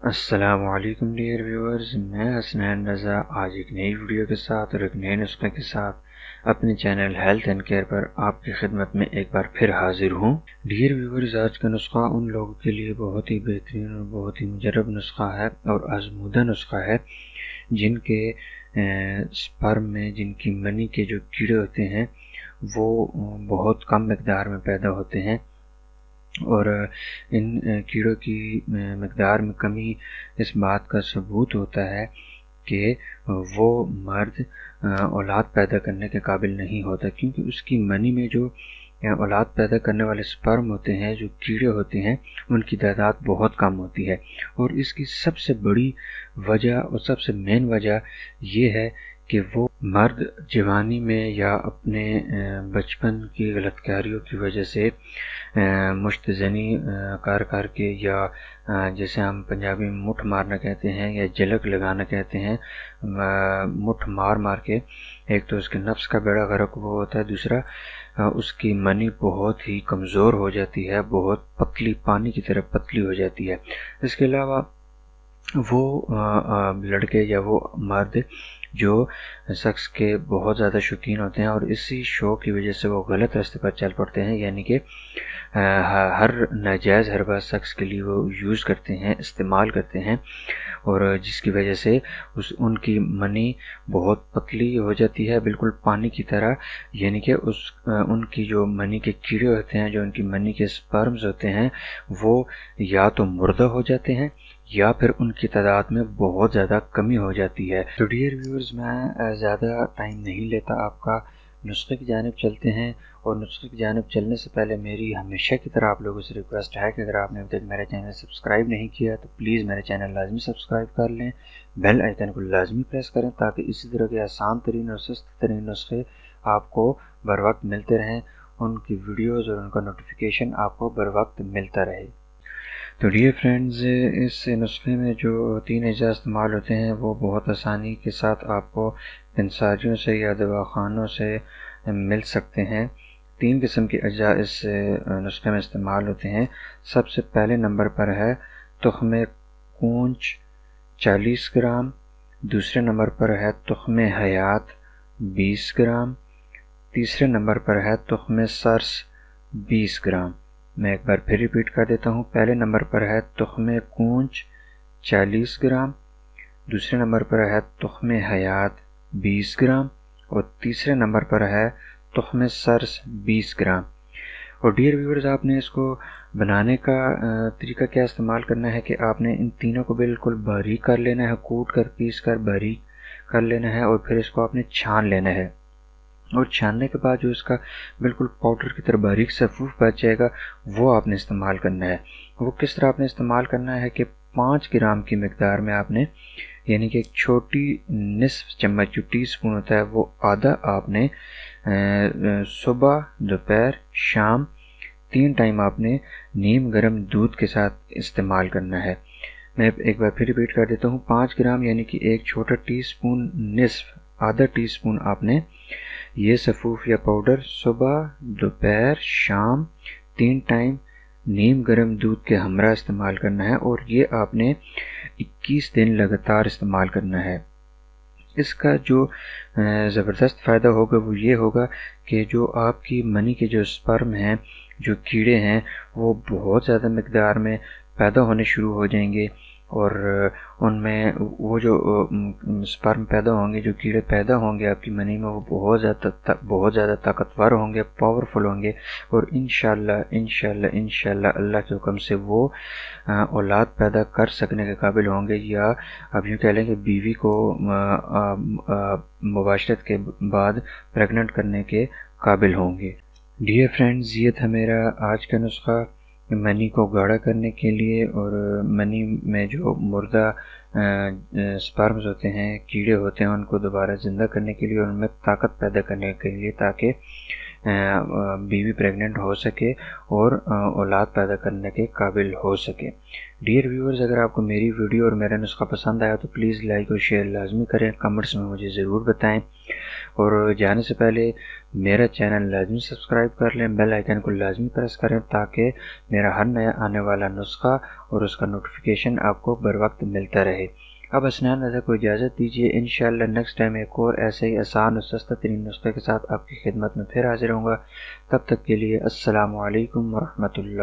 السلام علیکم dear viewers, میں حسنین رضا آج ایک نئی ویڈیو کے ساتھ اور ایک نئے نسخے کے ساتھ اپنے چینل ہیلتھ اینڈ کیئر پر آپ کی خدمت میں ایک بار پھر حاضر ہوں۔ ڈیئر ویورز، آج کا نسخہ ان لوگوں کے لیے بہت ہی بہترین اور بہت ہی مجرب نسخہ ہے اور آزمودہ نسخہ ہے، جن کے سپرم میں جن کی منی کے جو کیڑے ہوتے ہیں وہ بہت کم مقدار میں پیدا ہوتے ہیں، اور ان کیڑوں کی مقدار میں کمی اس بات کا ثبوت ہوتا ہے کہ وہ مرد اولاد پیدا کرنے کے قابل نہیں ہوتا، کیونکہ اس کی منی میں جو اولاد پیدا کرنے والے سپرم ہوتے ہیں، جو کیڑے ہوتے ہیں، ان کی تعداد بہت کم ہوتی ہے۔ اور اس کی سب سے بڑی وجہ اور سب سے مین وجہ یہ ہے کہ وہ مرد جوانی میں یا اپنے بچپن کی غلط کاریوں کی وجہ سے مشت زنی کر کے، یا جیسے ہم پنجابی میں مٹھ مارنا کہتے ہیں یا جلک لگانا کہتے ہیں، مٹھ مار کے ایک تو اس کے نفس کا بیڑا غرق وہ ہوتا ہے، دوسرا اس کی منی بہت ہی کمزور ہو جاتی ہے، بہت پتلی، پانی کی طرح پتلی ہو جاتی ہے۔ اس کے علاوہ وہ لڑکے یا وہ مرد جو سیکس کے بہت زیادہ شوقین ہوتے ہیں اور اسی شوق کی وجہ سے وہ غلط راستے پر چل پڑتے ہیں، یعنی کہ ہر ناجائز حربہ سیکس کے لیے وہ یوز کرتے ہیں، استعمال کرتے ہیں، اور جس کی وجہ سے ان کی منی بہت پتلی ہو جاتی ہے، بالکل پانی کی طرح، یعنی کہ ان کی جو منی کے کیڑے ہوتے ہیں، جو ان کی منی کے سپرمز ہوتے ہیں، وہ یا تو مردہ ہو جاتے ہیں یا پھر ان کی تعداد میں بہت زیادہ کمی ہو جاتی ہے۔ تو ڈیئر ویورز، میں زیادہ ٹائم نہیں لیتا آپ کا، نسخے کی جانب چلتے ہیں۔ اور نسخے کی جانب چلنے سے پہلے میری ہمیشہ کی طرح آپ لوگوں سے ریکویسٹ ہے کہ اگر آپ نے ابھی تک میرا چینل سبسکرائب نہیں کیا تو پلیز میرے چینل لازمی سبسکرائب کر لیں، بیل آئیکن کو لازمی پریس کریں تاکہ اسی طرح کے آسان ترین اور سستے ترین نسخے آپ کو بر وقت ملتے رہیں، ان کی ویڈیوز اور ان کا نوٹیفیکیشن آپ کو بر وقت ملتا رہے۔ تو ڈیئر فرینڈز، اس نسخے میں جو 3 اجزاء استعمال ہوتے ہیں وہ بہت آسانی کے ساتھ آپ کو پنساریوں سے یا دواخانوں سے مل سکتے ہیں۔ 3 قسم کے اجزاء اس نسخے میں استعمال ہوتے ہیں۔ سب سے پہلے نمبر پر ہے تخم کونچ 40 گرام، دوسرے نمبر پر ہے تخم حیات 20 گرام، تیسرے نمبر پر ہے تخم سرس 20 گرام۔ میں ایک بار پھر ریپیٹ کر دیتا ہوں، پہلے نمبر پر ہے تخم کونچ 40 گرام، دوسرے نمبر پر ہے تخم حیات 20 گرام، اور تیسرے نمبر پر ہے تخم سرس 20 گرام۔ اور ڈیئر ویورز، آپ نے اس کو بنانے کا طریقہ کیا استعمال کرنا ہے کہ آپ نے ان تینوں کو بالکل باریک کر لینا ہے، کوٹ کر پیس کر باریک کر لینا ہے، اور پھر اس کو آپ نے چھان لینا ہے، اور چھاننے کے بعد جو اس کا بالکل پاؤڈر کی طرح باریک صفوف بچ جائے گا وہ آپ نے استعمال کرنا ہے۔ وہ کس طرح آپ نے استعمال کرنا ہے کہ 5 گرام کی مقدار میں آپ نے، یعنی کہ ایک چھوٹی نصف چمچ جو ٹی سپون ہوتا ہے وہ آدھا آپ نے صبح، دوپہر، شام 3 ٹائم آپ نے نیم گرم دودھ کے ساتھ استعمال کرنا ہے۔ میں ایک بار پھر ریپیٹ کر دیتا ہوں، 5 گرام یعنی کہ ایک چھوٹا ٹی سپون نصف، آدھا ٹی سپون آپ نے یہ صفوف یا پاؤڈر صبح، دوپہر، شام 3 ٹائم نیم گرم دودھ کے ہمراہ استعمال کرنا ہے، اور یہ آپ نے 21 دن لگاتار استعمال کرنا ہے۔ اس کا جو زبردست فائدہ ہوگا وہ یہ ہوگا کہ جو آپ کی منی کے جو سپرم ہیں، جو کیڑے ہیں، وہ بہت زیادہ مقدار میں پیدا ہونے شروع ہو جائیں گے، اور ان میں وہ جو سپرم پیدا ہوں گے، جو کیڑے پیدا ہوں گے آپ کی منی میں، وہ بہت زیادہ طاقتور ہوں گے، پاورفل ہوں گے، اور انشاءاللہ اللہ کے حکم سے وہ اولاد پیدا کر سکنے کے قابل ہوں گے، یا اب یوں کہہ لیں کہ بیوی کو مباشرت کے بعد پریگننٹ کرنے کے قابل ہوں گے۔ ڈیئر فرینڈز، یہ تھا میرا آج کا نسخہ منی کو گاڑھا کرنے کے لیے، اور منی میں جو مردہ سپرمز ہوتے ہیں، کیڑے ہوتے ہیں، ان کو دوبارہ زندہ کرنے کے لیے اور ان میں طاقت پیدا کرنے کے لیے، تاکہ بیوی پریگننٹ ہو سکے اور اولاد پیدا کرنے کے قابل ہو سکے۔ ڈیئر ویورز، اگر آپ کو میری ویڈیو اور میرا نسخہ پسند آیا تو پلیز لائک اور شیئر لازمی کریں، کمنٹس میں مجھے ضرور بتائیں۔ اور جانے سے پہلے میرا چینل لازمی سبسکرائب کر لیں، بیل آئیکن کو لازمی پریس کریں تاکہ میرا ہر نیا آنے والا نسخہ اور اس کا نوٹیفیکیشن آپ کو بر وقت ملتا رہے۔ اب حسنین رضا کو اجازت دیجیے، انشاءاللہ نیکسٹ ٹائم ایک اور ایسے ہی آسان اور سستا ترین نسخے کے ساتھ آپ کی خدمت میں پھر حاضر ہوں گا۔ تب تک کے لیے السلام علیکم ورحمۃ اللہ۔